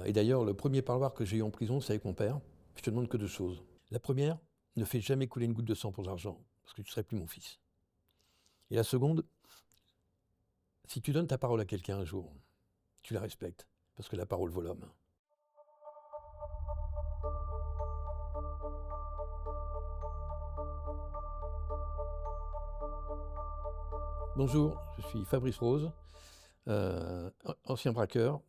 Et d'ailleurs, le premier parloir que j'ai eu en prison, c'est avec mon père. Je te demande que deux choses. La première, ne fais jamais couler une goutte de sang pour de l'argent, parce que tu ne serais plus mon fils. Et la seconde, si tu donnes ta parole à quelqu'un un jour, tu la respectes, parce que la parole vaut l'homme. Bonjour, je suis Fabrice Rose, ancien braqueur,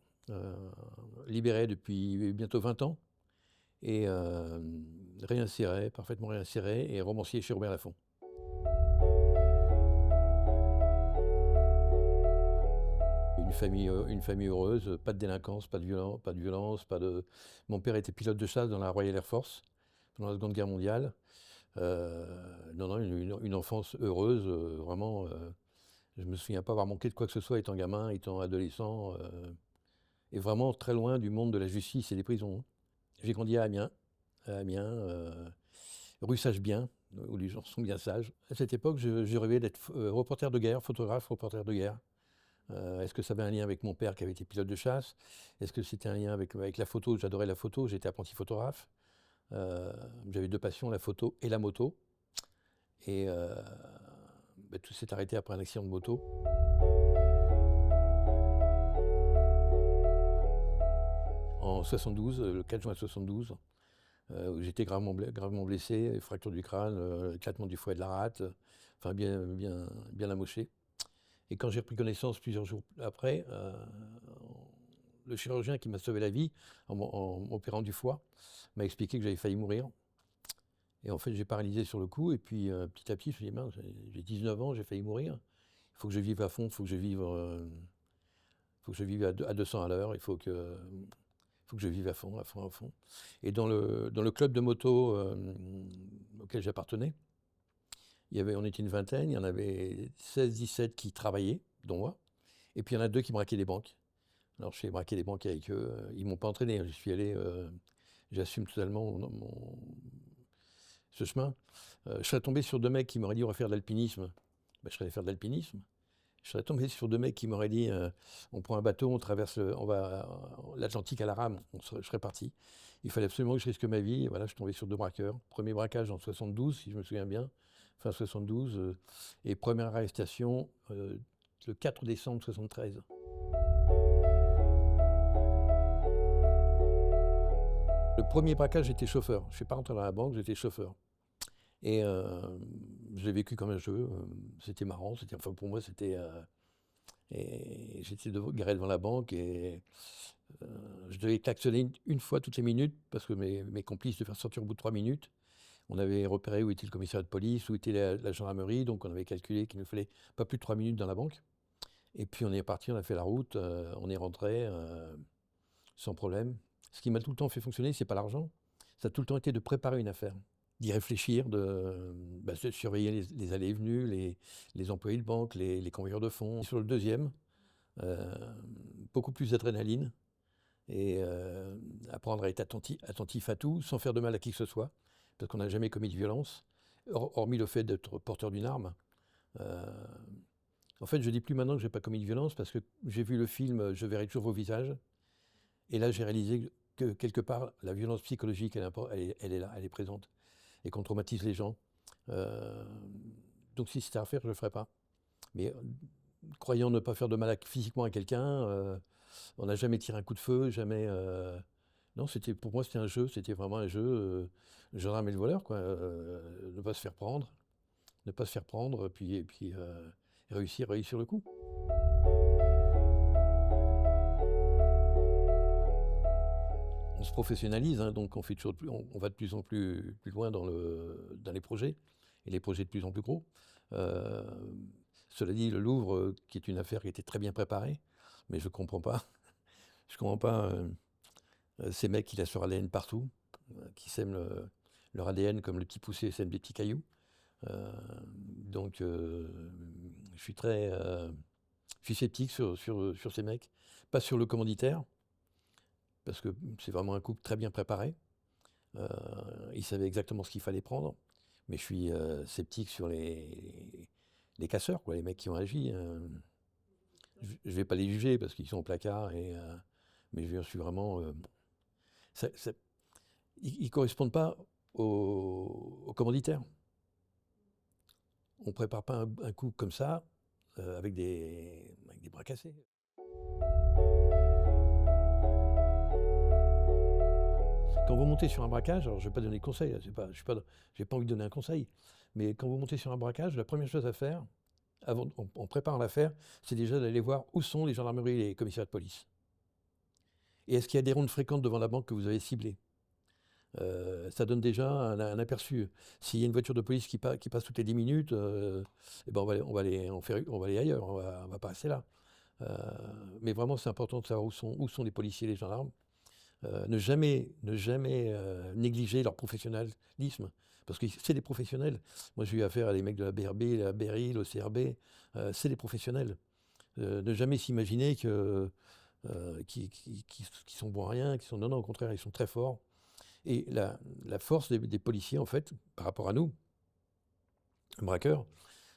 libéré depuis bientôt 20 ans, et réinséré, parfaitement réinséré, et romancier chez Robert Laffont. Une famille heureuse, pas de délinquance, pas de violence, pas de... Mon père était pilote de chasse dans la Royal Air Force pendant la Seconde Guerre mondiale. Non, une enfance heureuse, vraiment. Je me souviens pas avoir manqué de quoi que ce soit étant gamin, étant adolescent, et vraiment très loin du monde de la justice et des prisons. J'ai grandi à Amiens, rue Sagebien, où les gens sont bien sages. À cette époque, je rêvais d'être reporter de guerre, photographe, reporter de guerre. Est-ce que ça avait un lien avec mon père qui avait été pilote de chasse? Est-ce que c'était un lien avec la photo? J'adorais la photo, j'étais apprenti photographe. J'avais deux passions, la photo et la moto. Et tout s'est arrêté après un accident de moto. En 72, le 4 juin 72, où j'étais gravement blessé, fracture du crâne, éclatement du foie et de la rate, enfin bien amoché. Et quand j'ai repris connaissance plusieurs jours après, le chirurgien qui m'a sauvé la vie en m'opérant du foie m'a expliqué que j'avais failli mourir. Et en fait, j'ai paralysé sur le coup. Et puis, petit à petit, je me suis dit, mince, j'ai 19 ans, j'ai failli mourir. Il faut que je vive à fond, il faut que je vive, à 200 à l'heure. Faut que je vive à fond, à fond, à fond. Et dans le club de moto auquel j'appartenais, on était une vingtaine, il y en avait 16-17 qui travaillaient, dont moi. Et puis, il y en a deux qui braquaient des banques. Alors, je fais braquer des banques avec eux. Ils ne m'ont pas entraîné. Je suis allé, j'assume totalement ce chemin. Je serais tombé sur deux mecs qui m'auraient dit on va faire de l'alpinisme. Ben, je serais allé faire de l'alpinisme. Je serais tombé sur deux mecs qui m'auraient dit on prend un bateau, on traverse l'Atlantique à la rame. Je serais parti. Il fallait absolument que je risque ma vie. Et voilà, je suis tombé sur deux braqueurs. Premier braquage en 72, si je me souviens bien, fin 72. Et première arrestation le 4 décembre 73. Le premier braquage, j'étais chauffeur. Je ne suis pas rentré dans la banque, j'étais chauffeur. Et je l'ai vécu comme un jeu. C'était marrant. Enfin, pour moi, c'était... et j'étais garé devant la banque et je devais klaxonner une fois toutes les minutes parce que mes complices devaient sortir au bout de 3 minutes. On avait repéré où était le commissariat de police, où était la gendarmerie, donc on avait calculé qu'il nous fallait pas plus de 3 minutes dans la banque. Et puis on est parti, on a fait la route, on est rentré sans problème. Ce qui m'a tout le temps fait fonctionner, c'est pas l'argent. Ça a tout le temps été de préparer une affaire, d'y réfléchir, de surveiller les allées et venues, les employés de banque, les convoyeurs de fonds. Sur le deuxième, beaucoup plus d'adrénaline et apprendre à être attentif à tout, sans faire de mal à qui que ce soit, parce qu'on n'a jamais commis de violence, hormis le fait d'être porteur d'une arme. En fait, je dis plus maintenant que je n'ai pas commis de violence, parce que j'ai vu le film Je verrai toujours vos visages, et là j'ai réalisé que quelque part, la violence psychologique, elle est là, elle est présente, et qu'on traumatise les gens. Donc si c'était à refaire, je ne le ferais pas. Mais croyant ne pas faire de mal physiquement à quelqu'un, on n'a jamais tiré un coup de feu, jamais... Non, pour moi, c'était un jeu, c'était vraiment un jeu, le gendarme et le voleur, quoi. Ne pas se faire prendre, puis réussir le coup. On se professionnalise, hein, donc on va de plus en plus loin dans les projets, et les projets de plus en plus gros. Cela dit, le Louvre, qui est une affaire qui était très bien préparée, mais je ne comprends pas. Je comprends pas ces mecs qui laissent leur ADN partout, qui sèment leur ADN comme le petit poussé sème des petits cailloux. Donc, je suis sceptique sur ces mecs. Pas sur le commanditaire, parce que c'est vraiment un coup très bien préparé. Ils savaient exactement ce qu'il fallait prendre. Mais je suis sceptique sur les casseurs, quoi, les mecs qui ont agi. Je ne vais pas les juger parce qu'ils sont au placard, mais je suis vraiment... ils ne correspondent pas aux commanditaires. On ne prépare pas un coup comme ça avec des bras cassés. Quand vous montez sur un braquage, alors je ne vais pas donner de conseils, je n'ai pas envie de donner un conseil, mais quand vous montez sur un braquage, la première chose à faire, en préparant l'affaire, c'est déjà d'aller voir où sont les gendarmeries et les commissariats de police. Et est-ce qu'il y a des rondes fréquentes devant la banque que vous avez ciblées? Ça donne déjà un aperçu. S'il y a une voiture de police qui passe toutes les 10 minutes, eh ben on va aller ailleurs, on va pas rester là. Mais vraiment, c'est important de savoir où sont les policiers et les gendarmes. Ne jamais négliger leur professionnalisme, parce que c'est des professionnels. Moi, j'ai eu affaire à des mecs de la BRB, la BRI, l'OCRB, c'est des professionnels. Ne jamais s'imaginer qu'ils sont bons à rien, non, au contraire, ils sont très forts. Et la force des policiers, en fait, par rapport à nous, braqueurs,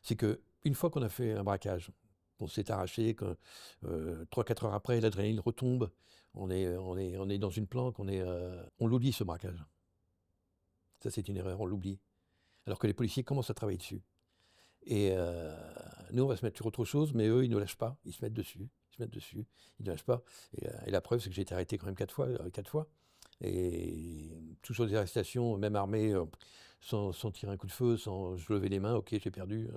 c'est qu'une fois qu'on a fait un braquage, on s'est arraché, 3-4 heures après, l'adrénaline retombe, on est dans une planque, on l'oublie ce braquage. Ça, c'est une erreur, on l'oublie. Alors que les policiers commencent à travailler dessus. Et nous, on va se mettre sur autre chose, mais eux, ils ne lâchent pas, ils se mettent dessus, ils ne lâchent pas. Et la preuve, c'est que j'ai été arrêté quand même 4 fois. Et toujours des arrestations, même armées, sans tirer un coup de feu, sans je levais les mains, ok, j'ai perdu.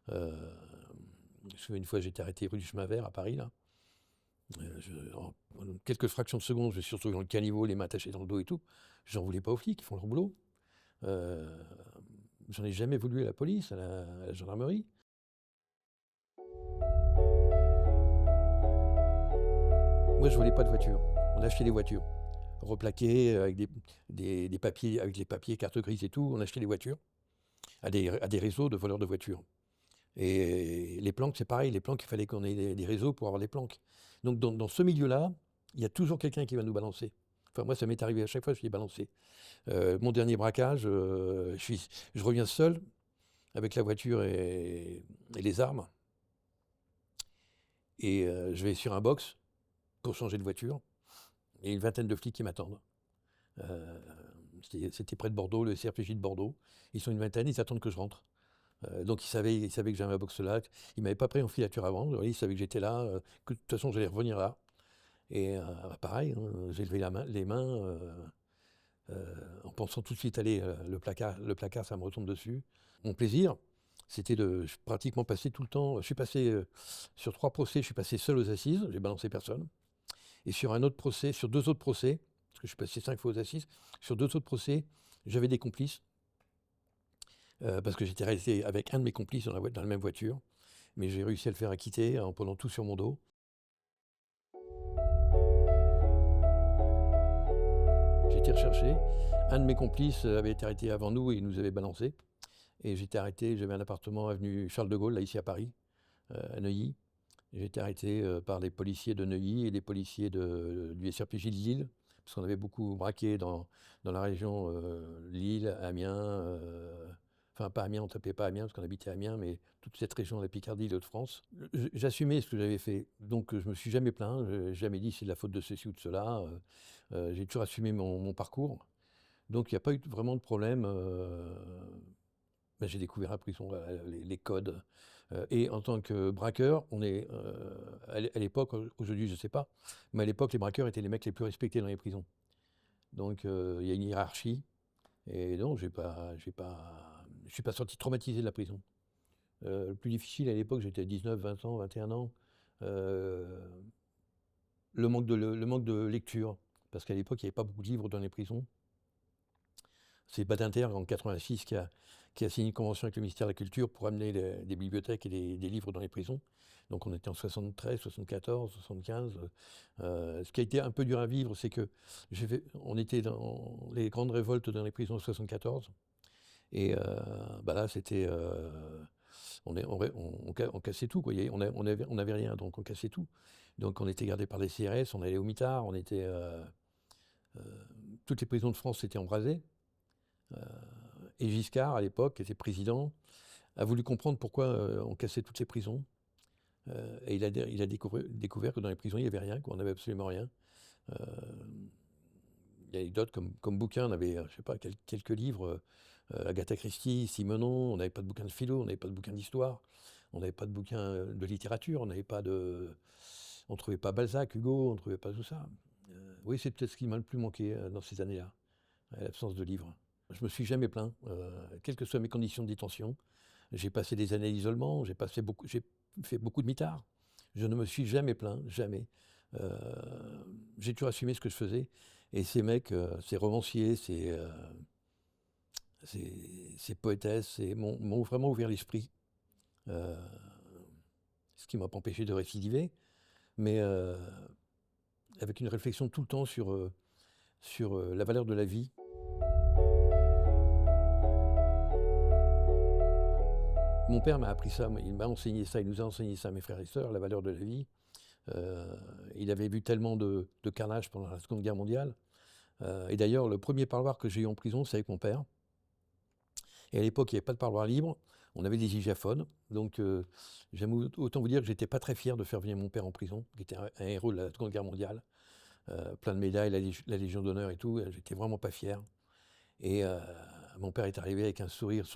Je me souviens une fois, j'ai été arrêté rue du Chemin Vert à Paris, là. En quelques fractions de secondes, je suis surtout dans le caniveau, les mains attachées dans le dos et tout. J'en voulais pas aux flics, ils font leur boulot. J'en ai jamais voulu à la police, à la gendarmerie. Moi, je voulais pas de voiture. On achetait des voitures replaquées avec des papiers, avec les papiers, carte grise et tout. On achetait des voitures à des réseaux de voleurs de voitures. Et les planques, c'est pareil. Les planques, il fallait qu'on ait des réseaux pour avoir des planques. Donc, dans ce milieu-là, il y a toujours quelqu'un qui va nous balancer. Enfin, moi, ça m'est arrivé à chaque fois, je suis balancé. Mon dernier braquage, je reviens seul avec la voiture et les armes. Et je vais sur un box pour changer de voiture. Et une vingtaine de flics qui m'attendent. C'était près de Bordeaux, le CRPJ de Bordeaux. Ils sont une vingtaine, ils attendent que je rentre. Donc ils savaient que j'avais ma box là. Ils ne m'avaient pas pris en filature avant. Ils savaient que j'étais là, que de toute façon j'allais revenir là. Et pareil, hein, j'ai levé les mains en pensant tout de suite aller le placard, ça me retombe dessus. Mon plaisir, c'était de pratiquement passer tout le temps. Je suis passé sur 3 procès, je suis passé seul aux assises, j'ai balancé personne. Et sur un autre procès, sur 2 autres procès, parce que je suis passé 5 fois aux assises, sur 2 autres procès, j'avais des complices. Parce que j'étais resté avec un de mes complices dans la même voiture. Mais j'ai réussi à le faire acquitter en prenant tout sur mon dos. J'ai été recherché. Un de mes complices avait été arrêté avant nous et il nous avait balancé. Et j'étais arrêté, j'avais un appartement avenue Charles de Gaulle, là ici à Paris, à Neuilly. J'ai été arrêté par des policiers de Neuilly et des policiers du SRPJ de Lille, parce qu'on avait beaucoup braqué dans la région Lille, Amiens, enfin pas Amiens, on ne tapait pas Amiens parce qu'on habitait Amiens, mais toute cette région de la Picardie, de Hauts-de-France. J'assumais ce que j'avais fait, donc je me suis jamais plaint, je n'ai jamais dit c'est de la faute de ceci ou de cela. J'ai toujours assumé mon parcours, donc il n'y a pas eu vraiment de problème. Ben, j'ai découvert à prison les codes. Et en tant que braqueur, on est à l'époque, aujourd'hui je ne sais pas, mais à l'époque les braqueurs étaient les mecs les plus respectés dans les prisons. Donc il y a une hiérarchie. Et non, je suis pas sorti traumatisé de la prison. Le plus difficile à l'époque, j'étais à 19, 20 ans, 21 ans. Le manque de lecture, parce qu'à l'époque il n'y avait pas beaucoup de livres dans les prisons. C'est Badinter en 86 qui a signé une convention avec le ministère de la Culture pour amener des bibliothèques et des livres dans les prisons. Donc on était en 73, 74, 75. Ce qui a été un peu dur à vivre, c'est que on était dans les grandes révoltes dans les prisons de 74. Et bah là, c'était... on cassait tout, quoi. On avait rien, donc on cassait tout. Donc on était gardé par les CRS, on allait au mitard, toutes les prisons de France s'étaient embrasées. Et Giscard, à l'époque, qui était président, a voulu comprendre pourquoi on cassait toutes les prisons. Et il a découvert que dans les prisons, il n'y avait rien, qu'on n'avait absolument rien. Il y avait d'autres comme bouquins, on avait, je sais pas, quelques livres, Agatha Christie, Simenon, on n'avait pas de bouquin de philo, on n'avait pas de bouquin d'histoire, on n'avait pas de bouquin de littérature, on trouvait pas Balzac, Hugo, on trouvait pas tout ça. Oui, c'est peut-être ce qui m'a le plus manqué dans ces années-là, l'absence de livres. Je me suis jamais plaint, quelles que soient mes conditions de détention. J'ai passé des années d'isolement, j'ai fait beaucoup de mitards. Je ne me suis jamais plaint, jamais. Euh, j'ai toujours assumé ce que je faisais. Et ces mecs, ces romanciers, ces poétesses, m'ont vraiment ouvert l'esprit. Euh, ce qui ne m'a pas empêché de récidiver, mais avec une réflexion tout le temps sur la valeur de la vie. Mon père m'a appris ça, il m'a enseigné ça, il nous a enseigné ça, mes frères et sœurs, la valeur de la vie. Il avait vu tellement de carnage pendant la Seconde Guerre mondiale. Et d'ailleurs, le premier parloir que j'ai eu en prison, c'est avec mon père. Et à l'époque, il n'y avait pas de parloir libre, on avait des gigaphones. Donc, j'aime autant vous dire que j'étais pas très fier de faire venir mon père en prison, qui était un héros de la Seconde Guerre mondiale, plein de médailles, la Légion d'honneur et tout. J'étais vraiment pas fier. Et mon père est arrivé avec un sourire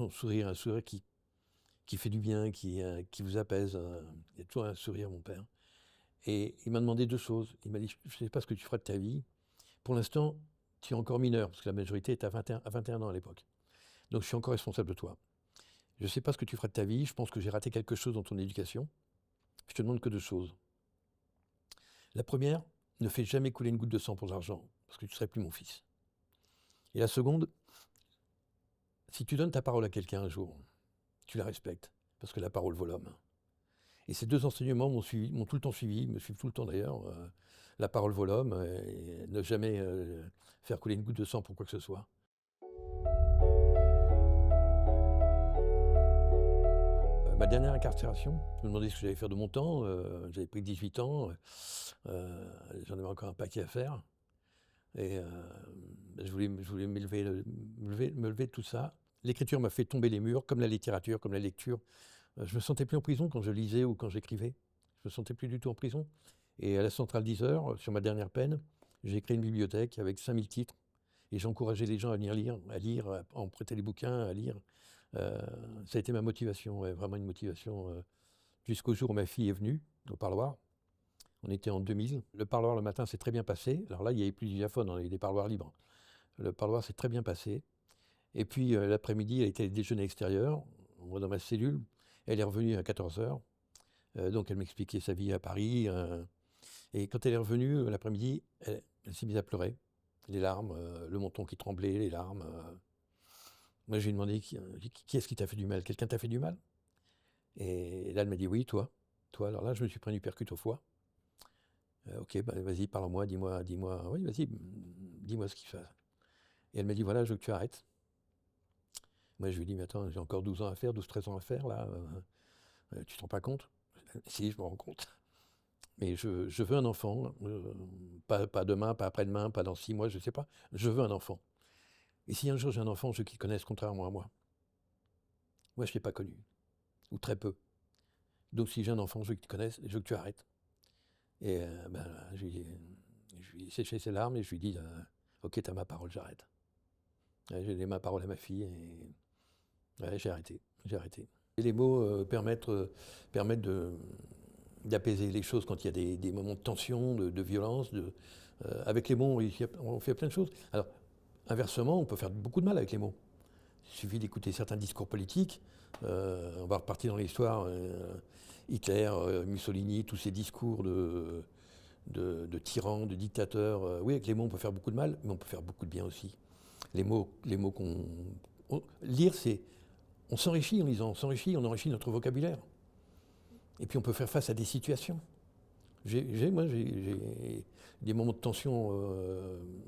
qui fait du bien, qui vous apaise. Il a toujours un sourire, mon père. Et il m'a demandé deux choses. Il m'a dit, je ne sais pas ce que tu feras de ta vie. Pour l'instant, tu es encore mineur, parce que la majorité est à 21 ans à l'époque. Donc je suis encore responsable de toi. Je ne sais pas ce que tu feras de ta vie, je pense que j'ai raté quelque chose dans ton éducation. Je te demande que deux choses. La première, ne fais jamais couler une goutte de sang pour l'argent, parce que tu ne serais plus mon fils. Et la seconde, si tu donnes ta parole à quelqu'un un jour, tu la respectes, parce que la parole vaut l'homme. Et ces deux enseignements m'ont tout le temps suivi, me suivent tout le temps d'ailleurs. La parole vaut l'homme, et ne jamais faire couler une goutte de sang pour quoi que ce soit. Ma dernière incarcération, je me demandais ce que j'allais faire de mon temps. J'avais pris 18 ans, j'en avais encore un paquet à faire. Et je voulais me lever de tout ça. L'écriture m'a fait tomber les murs, comme la littérature, comme la lecture. Je me sentais plus en prison quand je lisais ou quand j'écrivais. Je me sentais plus du tout en prison. Et à la centrale 10 heures, sur ma dernière peine, j'ai créé une bibliothèque avec 5000 titres. Et j'encourageais les gens à venir lire, à en prêter les bouquins, à lire. Ça a été ma motivation, ouais, vraiment une motivation. Jusqu'au jour où ma fille est venue au parloir. On était en 2000. Le parloir le matin s'est très bien passé. Alors là, il n'y avait plus de diaphone, il y avait des parloirs libres. Le parloir s'est très bien passé. Et puis l'après-midi, elle était déjeuner extérieur, moi dans ma cellule. Elle est revenue à 14 heures. Donc elle m'expliquait sa vie à Paris. Et quand elle est revenue l'après-midi, elle s'est mise à pleurer. Les larmes, le menton qui tremblait, les larmes. Moi, je lui ai demandé qui est-ce qui t'a fait du mal? Quelqu'un t'a fait du mal? Et là, elle m'a dit oui, toi. Toi, alors là, je me suis pris une uppercut au foie. Ok, bah, vas-y, parle-moi, dis-moi, oui, vas-y, dis-moi ce qu'il fait. Et elle m'a dit voilà, je veux que tu arrêtes. Moi, je lui ai dit mais attends, j'ai encore 12 ans à faire, 12-13 ans à faire, là. Tu te rends pas compte? Si, je me rends compte. Mais je veux un enfant, pas demain, pas après-demain, pas dans 6 mois, je sais pas. Je veux un enfant. Et si un jour j'ai un enfant, je veux qu'il connaisse contrairement à moi. Moi, je ne l'ai pas connu, ou très peu. Donc si j'ai un enfant, je veux qu'il te connaisse, je veux que tu arrêtes. Et ben, je lui ai séché ses larmes et je lui ai dit ok, t'as ma parole, j'arrête. Ouais, j'ai donné ma parole à ma fille et ouais, j'ai arrêté. Et les mots permettent d'apaiser les choses quand il y a des moments de tension, de violence. Avec les mots, on fait plein de choses. Alors, inversement, on peut faire beaucoup de mal avec les mots. Il suffit d'écouter certains discours politiques. On va repartir dans l'histoire. Hitler, Mussolini, tous ces discours de tyrans, de dictateurs. Oui, avec les mots, on peut faire beaucoup de mal, mais on peut faire beaucoup de bien aussi. Les mots lire, c'est... On s'enrichit en lisant, on enrichit notre vocabulaire. Et puis on peut faire face à des situations. J'ai des moments de tension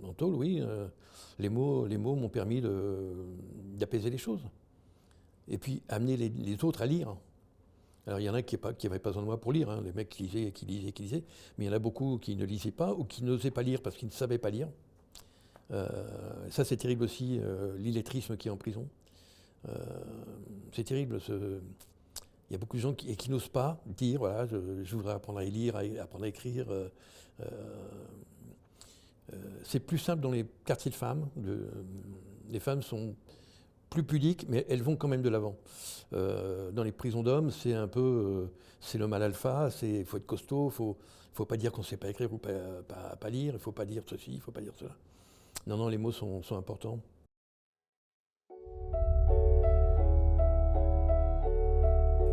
en tôle, oui. Les mots m'ont permis d'apaiser les choses. Et puis amener les autres à lire. Alors il y en a qui n'avaient pas besoin de moi pour lire, hein, les mecs qui lisaient, mais il y en a beaucoup qui ne lisaient pas ou qui n'osaient pas lire parce qu'ils ne savaient pas lire. Ça c'est terrible aussi, l'illettrisme qui est en prison. C'est terrible. Il y a beaucoup de gens qui n'osent pas dire voilà, je voudrais apprendre à lire, apprendre à écrire. C'est plus simple dans les quartiers de femmes. Les femmes sont plus pudiques, mais elles vont quand même de l'avant. Dans les prisons d'hommes, c'est un peu, c'est le mal alpha, il faut être costaud, faut pas dire qu'on ne sait pas écrire ou pas lire, il faut pas dire ceci, il faut pas dire cela. Non, non, les mots sont importants.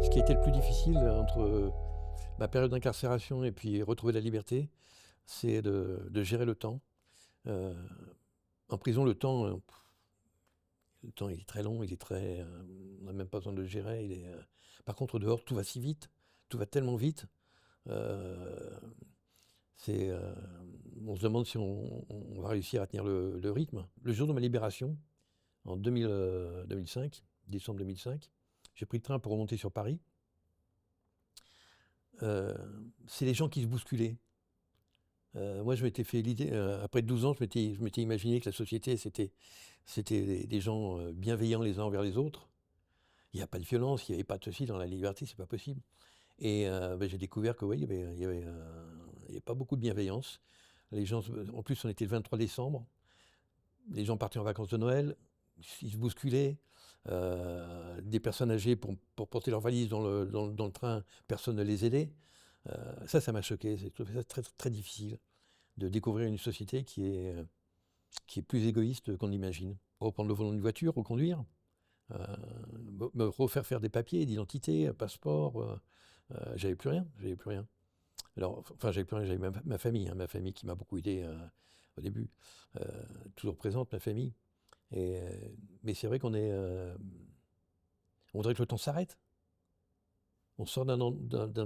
Ce qui a été le plus difficile entre ma période d'incarcération et puis retrouver la liberté, c'est de gérer le temps. Euh, En prison, le temps il est très long, on n'a même pas besoin de le gérer. Par contre, dehors, tout va si vite, tout va tellement vite. euh, c'est, euh, on se demande si on va réussir à tenir le rythme. Le jour de ma libération, en 2005, décembre 2005, j'ai pris le train pour remonter sur Paris. C'est les gens qui se bousculaient. Moi, je m'étais fait l'idée, après 12 ans, je m'étais imaginé que la société, c'était des gens bienveillants les uns envers les autres. Il n'y a pas de violence, il n'y avait pas de ceci dans la liberté, c'est pas possible. Et ben, j'ai découvert que oui, il y avait pas beaucoup de bienveillance. Les gens, en plus, on était le 23 décembre, les gens partaient en vacances de Noël, ils se bousculaient. Des personnes âgées pour porter leurs valises dans le train, personne ne les aidait. Ça m'a choqué. J'ai trouvé ça très, très difficile de découvrir une société qui est plus égoïste qu'on l'imagine. Reprendre le volant d'une voiture, reconduire, me refaire faire des papiers, d'identité, passeport. J'avais plus rien, j'avais plus rien. Alors, enfin, j'avais plus rien, j'avais ma famille, hein, ma famille qui m'a beaucoup aidé au début, euh, toujours présente, ma famille. Mais c'est vrai on voudrait que le temps s'arrête. On sort d'un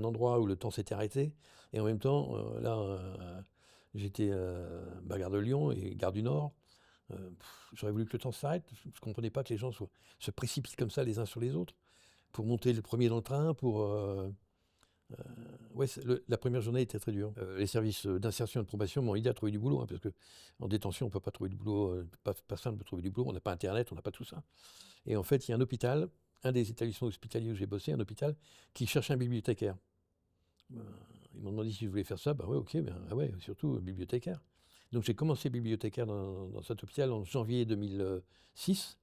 endroit où le temps s'était arrêté, et en même temps, là, j'étais gare de Lyon et gare du Nord. J'aurais voulu que le temps s'arrête. Je ne comprenais pas que les gens se précipitent comme ça les uns sur les autres pour monter le premier dans le train, ouais, la première journée était très dure. Les services d'insertion et de probation m'ont aidé à trouver du boulot, hein, parce qu'en détention, on ne peut pas trouver du boulot, pas simple de trouver du boulot, on n'a pas Internet, on n'a pas tout ça. Et en fait, il y a un hôpital, un des établissements hospitaliers où j'ai bossé, un hôpital, qui cherche un bibliothécaire. Euh, Ils m'ont demandé si je voulais faire ça, bah ouais, ok, ah ouais, surtout bibliothécaire. Donc j'ai commencé bibliothécaire dans cet hôpital en janvier 2006.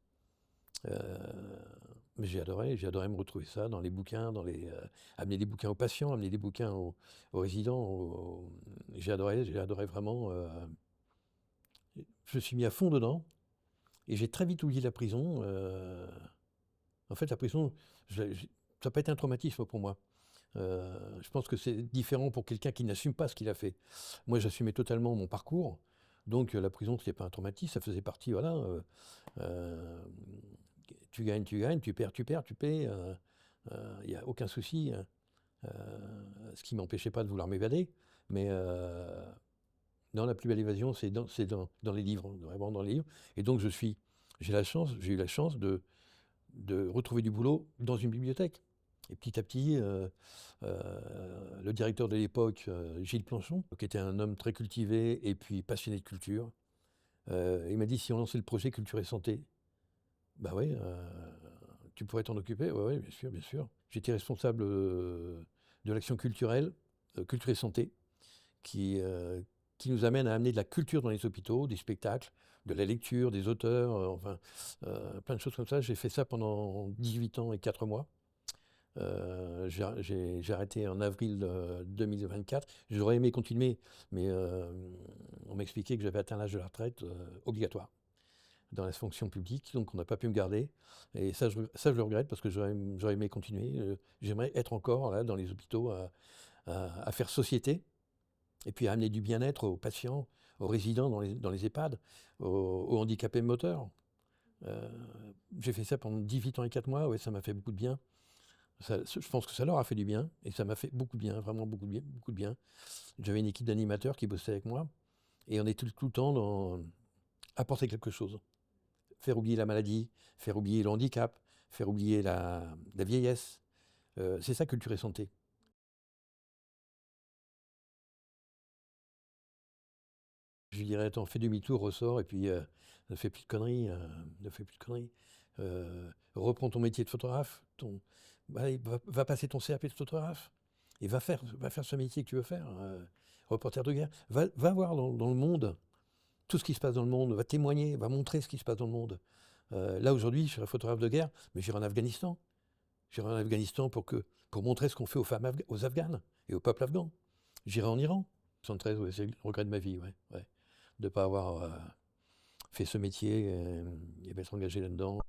Mais j'ai adoré me retrouver ça dans les bouquins, amener des bouquins aux patients, amener des bouquins aux résidents. J'ai adoré vraiment. Je me suis mis à fond dedans et j'ai très vite oublié la prison. En fait, la prison, ça n'a pas été un traumatisme pour moi. Je pense que c'est différent pour quelqu'un qui n'assume pas ce qu'il a fait. Moi, j'assumais totalement mon parcours. Donc la prison, ce n'était pas un traumatisme, ça faisait partie, voilà. Euh, Tu gagnes, tu perds, tu paies. Il n'y a aucun souci. Ce qui ne m'empêchait pas de vouloir m'évader. Mais non, la plus belle évasion, c'est dans les livres, vraiment dans les livres. Et donc j'ai eu la chance de retrouver du boulot dans une bibliothèque. Et petit à petit, le directeur de l'époque, Gilles Planchon, qui était un homme très cultivé et puis passionné de culture, il m'a dit si on lançait le projet Culture et Santé, bah oui, tu pourrais t'en occuper. Oui, ouais, bien sûr, bien sûr. J'étais responsable de l'action culturelle, Culture et Santé, qui nous amène à amener de la culture dans les hôpitaux, des spectacles, de la lecture, des auteurs, enfin, plein de choses comme ça. J'ai fait ça pendant 18 ans et 4 mois. J'ai arrêté en avril 2024. J'aurais aimé continuer, mais on m'expliquait que j'avais atteint l'âge de la retraite obligatoire dans la fonction publique, donc on n'a pas pu me garder. Et ça, je le regrette parce que j'aurais aimé continuer. J'aimerais être encore là dans les hôpitaux à faire société et puis à amener du bien-être aux patients, aux résidents dans les EHPAD, aux handicapés moteurs. Euh, j'ai fait ça pendant 18 ans et 4 mois, ouais, ça m'a fait beaucoup de bien. Je pense que ça leur a fait du bien et ça m'a fait beaucoup de bien, vraiment beaucoup de bien. Beaucoup de bien. J'avais une équipe d'animateurs qui bossait avec moi et on était tout le temps dans apporter quelque chose. Faire oublier la maladie, faire oublier le handicap, faire oublier la vieillesse. C'est ça, culture et santé. Je lui dirais, attends, fais demi-tour, ressors, et puis ne fais plus de conneries, ne fais plus de conneries. Reprends ton métier de photographe, va passer ton CAP de photographe, et va faire ce métier que tu veux faire, reporter de guerre. Va voir dans le monde tout ce qui se passe dans le monde, va témoigner, va montrer ce qui se passe dans le monde. Là, aujourd'hui, je serai photographe de guerre, mais j'irai en Afghanistan. J'irai en Afghanistan pour montrer ce qu'on fait aux femmes, aux Afghanes et au peuple afghan. J'irai en Iran. 73, ouais, c'est le regret de ma vie, ouais, de ne pas avoir fait ce métier et m'être engagé là-dedans.